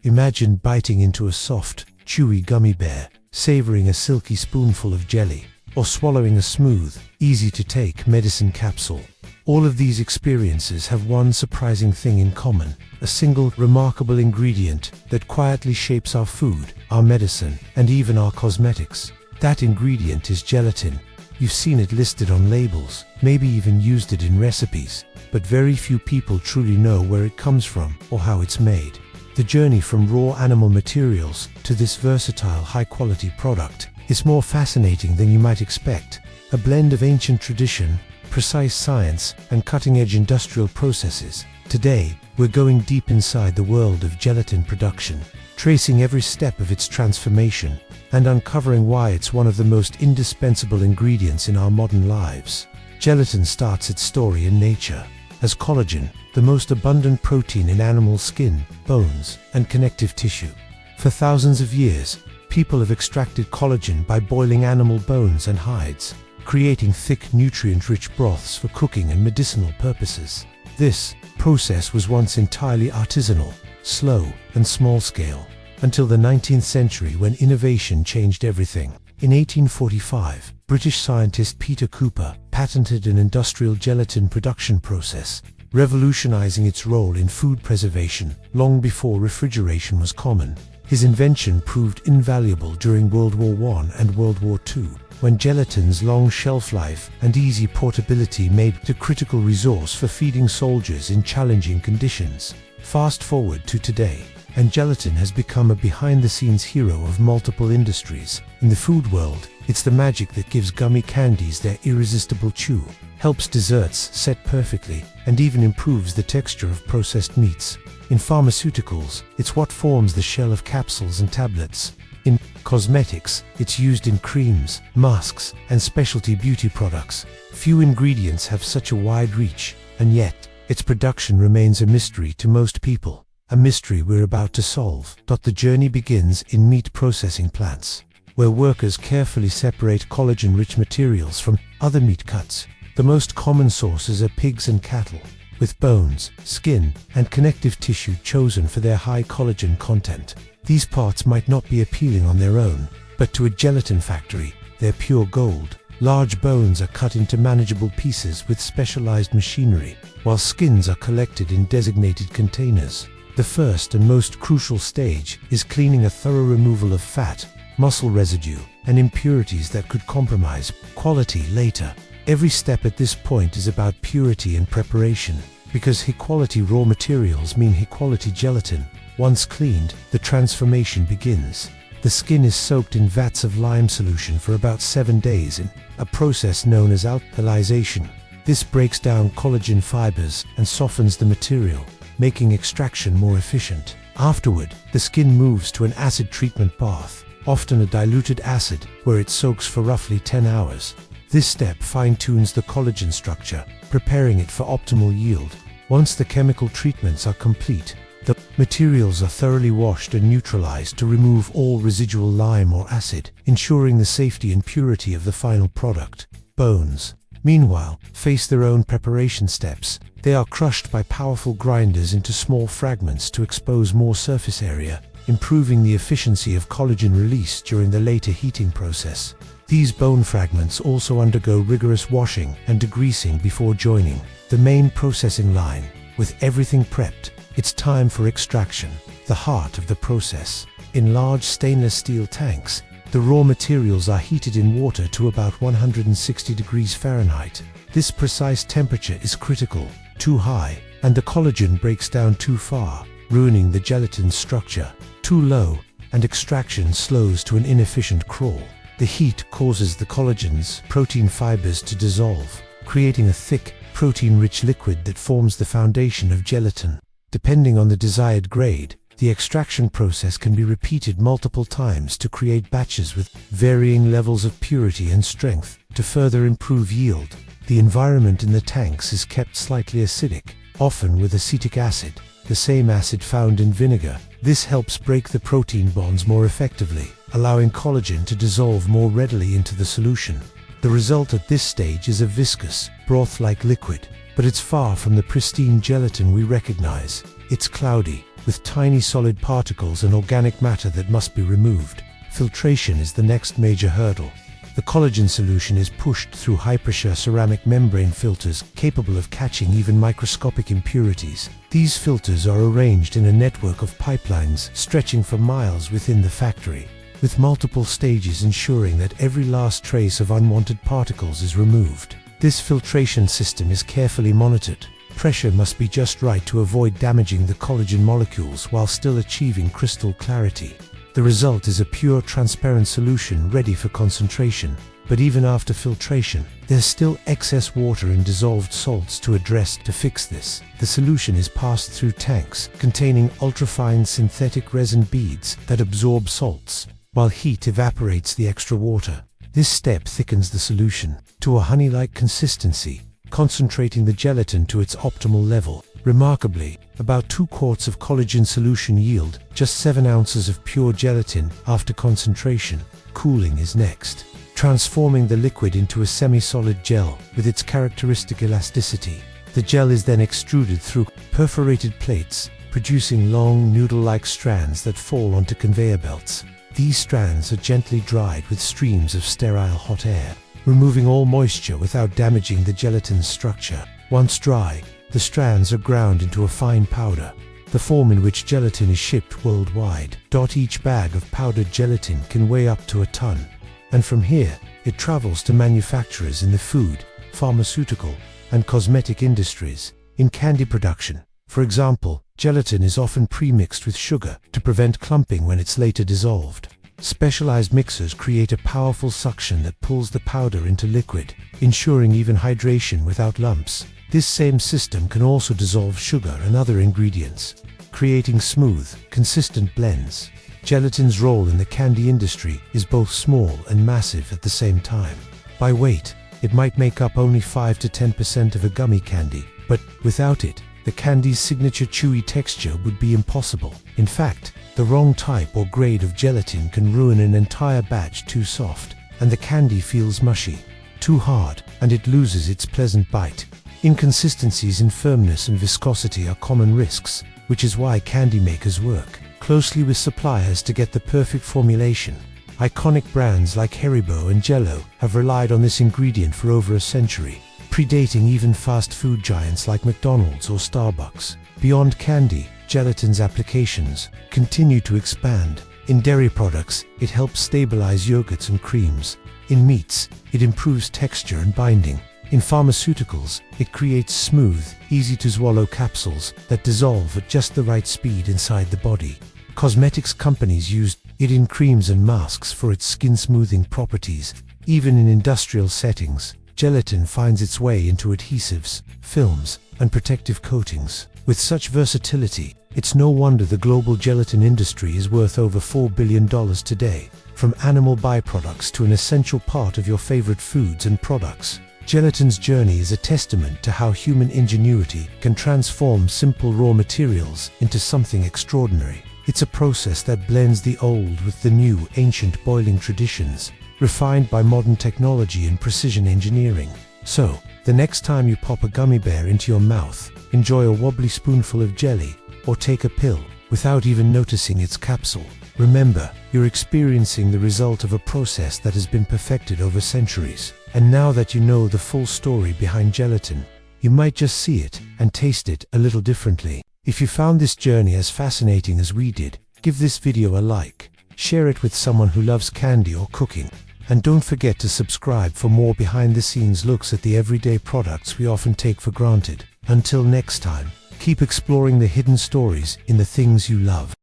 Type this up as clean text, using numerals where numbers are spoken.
Imagine biting into a soft, chewy gummy bear, savoring a silky spoonful of jelly, or swallowing a smooth, easy-to-take medicine capsule. All of these experiences have one surprising thing in common: a single, remarkable ingredient that quietly shapes our food, our medicine, and even our cosmetics. That ingredient is gelatin. You've seen it listed on labels, maybe even used it in recipes, but very few people truly know where it comes from or how it's made. The journey from raw animal materials to this versatile, high-quality product is more fascinating than you might expect. A blend of ancient tradition, precise science, and cutting-edge industrial processes. Today, we're going deep inside the world of gelatin production, tracing every step of its transformation and uncovering why it's one of the most indispensable ingredients in our modern lives. Gelatin starts its story in nature as collagen, the most abundant protein in animal skin, bones, and connective tissue. For thousands of years, people have extracted collagen by boiling animal bones and hides, creating thick, nutrient-rich broths for cooking and medicinal purposes. This process was once entirely artisanal, slow, and small-scale, until the 19th century when innovation changed everything. In 1845, British scientist Peter Cooper patented an industrial gelatin production process, revolutionizing its role in food preservation long before refrigeration was common. His invention proved invaluable during World War I and World War II, when gelatin's long shelf life and easy portability made it a critical resource for feeding soldiers in challenging conditions. Fast forward to today, and gelatin has become a behind-the-scenes hero of multiple industries. In the food world, it's the magic that gives gummy candies their irresistible chew, helps desserts set perfectly, and even improves the texture of processed meats. In pharmaceuticals, it's what forms the shell of capsules and tablets. In cosmetics, it's used in creams, masks, and specialty beauty products. Few ingredients have such a wide reach, and yet, its production remains a mystery to most people. A mystery we're about to solve. The journey begins in meat processing plants, where workers carefully separate collagen-rich materials from other meat cuts. The most common sources are pigs and cattle, with bones, skin, and connective tissue chosen for their high collagen content. These parts might not be appealing on their own, but to a gelatin factory, they're pure gold. Large bones are cut into manageable pieces with specialized machinery, while skins are collected in designated containers. The first and most crucial stage is cleaning, a thorough removal of fat, muscle residue, and impurities that could compromise quality later. Every step at this point is about purity and preparation, because high-quality raw materials mean high-quality gelatin. Once cleaned, the transformation begins. The skin is soaked in vats of lime solution for about 7 days in a process known as alkalization. This breaks down collagen fibers and softens the material, making extraction more efficient. Afterward, the skin moves to an acid treatment bath, often a diluted acid, where it soaks for roughly 10 hours. This step fine-tunes the collagen structure, preparing it for optimal yield. Once the chemical treatments are complete, the materials are thoroughly washed and neutralized to remove all residual lime or acid, ensuring the safety and purity of the final product. Bones, meanwhile, face their own preparation steps. They are crushed by powerful grinders into small fragments to expose more surface area, improving the efficiency of collagen release during the later heating process. These bone fragments also undergo rigorous washing and degreasing before joining the main processing line. With everything prepped, it's time for extraction, the heart of the process. In large stainless steel tanks, the raw materials are heated in water to about 160 degrees Fahrenheit. This precise temperature is critical. Too high, and the collagen breaks down too far, ruining the gelatin's structure. Too low, and extraction slows to an inefficient crawl. The heat causes the collagen's protein fibers to dissolve, creating a thick, protein-rich liquid that forms the foundation of gelatin. Depending on the desired grade, the extraction process can be repeated multiple times to create batches with varying levels of purity and strength. To further improve yield, the environment in the tanks is kept slightly acidic, often with acetic acid, the same acid found in vinegar. This helps break the protein bonds more effectively, allowing collagen to dissolve more readily into the solution. The result at this stage is a viscous, broth-like liquid, but it's far from the pristine gelatin we recognize. It's cloudy, with tiny solid particles and organic matter that must be removed. Filtration is the next major hurdle. The collagen solution is pushed through high-pressure ceramic membrane filters capable of catching even microscopic impurities. These filters are arranged in a network of pipelines stretching for miles within the factory, with multiple stages ensuring that every last trace of unwanted particles is removed. This filtration system is carefully monitored. Pressure must be just right to avoid damaging the collagen molecules while still achieving crystal clarity. The result is a pure, transparent solution ready for concentration. But even after filtration, there's still excess water and dissolved salts to address. To fix this, the solution is passed through tanks containing ultrafine synthetic resin beads that absorb salts, while heat evaporates the extra water. This step thickens the solution to a honey-like consistency, concentrating the gelatin to its optimal level. Remarkably, about 2 quarts of collagen solution yield just 7 ounces of pure gelatin after concentration. Cooling is next, transforming the liquid into a semi-solid gel with its characteristic elasticity. The gel is then extruded through perforated plates, producing long, noodle-like strands that fall onto conveyor belts. These strands are gently dried with streams of sterile hot air, removing all moisture without damaging the gelatin's structure. Once dry, the strands are ground into a fine powder, the form in which gelatin is shipped worldwide. Each bag of powdered gelatin can weigh up to a ton, and from here, it travels to manufacturers in the food, pharmaceutical, and cosmetic industries. In candy production, for example, gelatin is often pre-mixed with sugar to prevent clumping when it's later dissolved. Specialized mixers create a powerful suction that pulls the powder into liquid, ensuring even hydration without lumps. This same system can also dissolve sugar and other ingredients, creating smooth, consistent blends. Gelatin's role in the candy industry is both small and massive at the same time. By weight, it might make up only 5 to 10% of a gummy candy, but without it, the candy's signature chewy texture would be impossible. In fact, the wrong type or grade of gelatin can ruin an entire batch. Too soft, and the candy feels mushy. Too hard, and it loses its pleasant bite. Inconsistencies in firmness and viscosity are common risks, which is why candy makers work closely with suppliers to get the perfect formulation. Iconic brands like Haribo and Jell-O have relied on this ingredient for over a century, predating even fast food giants like McDonald's or Starbucks. Beyond candy, gelatin's applications continue to expand. In dairy products, it helps stabilize yogurts and creams. In meats, it improves texture and binding. In pharmaceuticals, it creates smooth, easy-to-swallow capsules that dissolve at just the right speed inside the body. Cosmetics companies use it in creams and masks for its skin-smoothing properties. Even in industrial settings, gelatin finds its way into adhesives, films, and protective coatings. With such versatility, it's no wonder the global gelatin industry is worth over $4 billion today. From animal byproducts to an essential part of your favorite foods and products, gelatin's journey is a testament to how human ingenuity can transform simple raw materials into something extraordinary. It's a process that blends the old with the new, ancient boiling traditions, refined by modern technology and precision engineering. So, the next time you pop a gummy bear into your mouth, enjoy a wobbly spoonful of jelly, or take a pill without even noticing its capsule, remember, you're experiencing the result of a process that has been perfected over centuries. And now that you know the full story behind gelatin, you might just see it and taste it a little differently. If you found this journey as fascinating as we did, give this video a like, share it with someone who loves candy or cooking, and don't forget to subscribe for more behind-the-scenes looks at the everyday products we often take for granted. Until next time, keep exploring the hidden stories in the things you love.